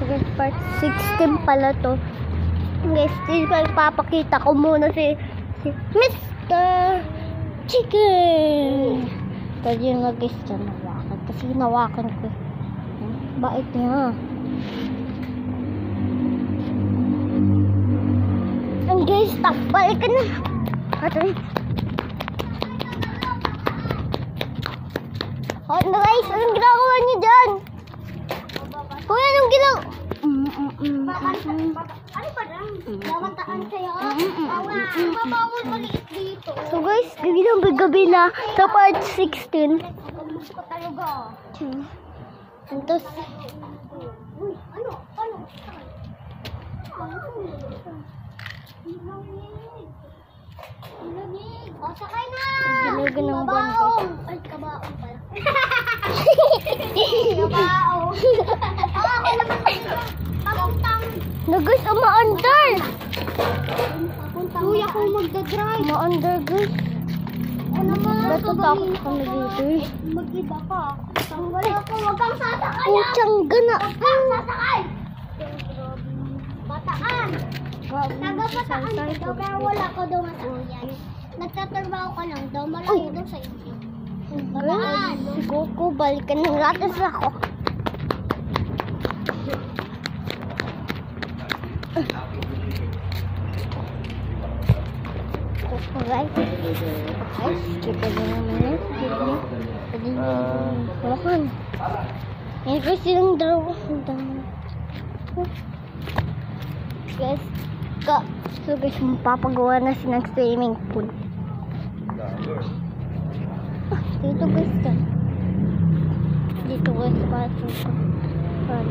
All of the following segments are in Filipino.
guys, part 16 pala to. Guys, papakita ko muna si Mr. Chicken. Pwede nga guys dyan nawakan. Kasi nawakan ko. Bait niya. And guys, balik ka na. Ate. Ano guys, anong ginagawa niyo dyan? Kuya, anong ginagawa? Ano ba lang? Lamantaan sa'yo. Mabawal maliit dito. So guys, gabi na sa part 16. Gusto ko talaga. Antos. Uy, ano? Lamig. O, sakay na! Kabaong! Ay, kabaong pala. Kabaong. Ako naman papuntang. No guys, umaandar. Uy, ako magdadrive. Umaandar guys. Ano naman? Natatakot kami dito eh. Mag-iba ka. Tanggal ako. Huwag kang sasakay. Putsang gana. Huwag kang sasakay. Bataan. Taga-bataan ito. Pero wala ko doon sa uyan. Nagtatrabaho ka lang daw. Malayo daw sa inyo. Bataan. Kuko, balikan ng latas ako. Alright. Guys, kita nyo naman yun. Pwede nyo kulakan. Yan guys, silang dalawa. Guys, so guys, mapapagawa na silang swimming pool. Dito guys dyan. Dito guys, para swimming pool.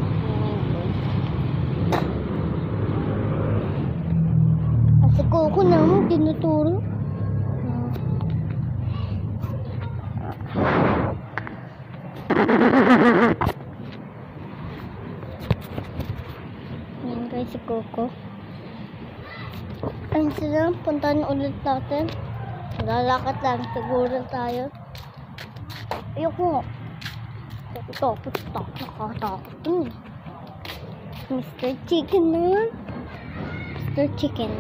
Kasi Coco naman tinuturo. Yan guys si Coco. Ayun sila, puntahan ulit natin. Lalakad lang siguro tayo. Ayoko. Takot. Nakatakot. Mr. Chicken na yan. Mr. Chicken.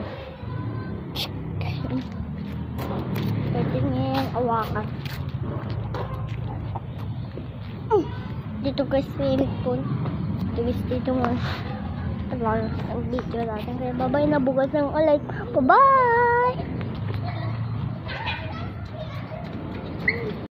Pwede niya yung awakan. Dito guys, swimming pool. Dito nga. Dito natin. Kaya bye-bye na bukas ng alay. Bye-bye!